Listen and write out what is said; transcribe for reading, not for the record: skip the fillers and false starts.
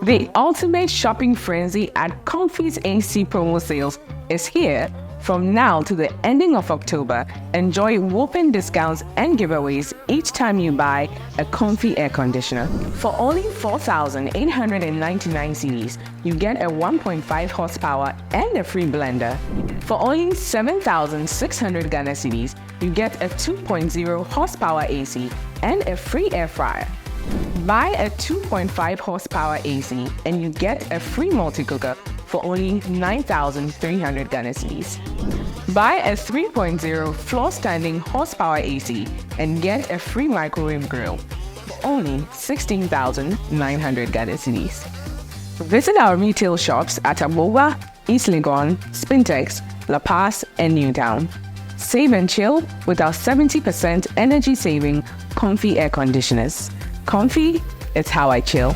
The ultimate shopping frenzy at Comfee's AC promo sales is here. From now to the ending of October, enjoy whopping discounts and giveaways each time you buy a Comfee air conditioner. For only 4,899 cedis, you get a 1.5 horsepower and a free blender. For only 7,600 Ghana cedis, you get a 2.0 horsepower AC and a free air fryer. Buy a 2.5 horsepower AC and you get a free multicooker for only 9,300 Ghana cedis. Buy a 3.0 floor-standing horsepower AC and get a free microwave grill for only 16,900 Ghana cedis. Visit our retail shops at Aboba, East Legon, Spintex, La Paz, and Newtown. Save and chill with our 70% energy-saving Comfee air conditioners. Comfee, it's how I chill.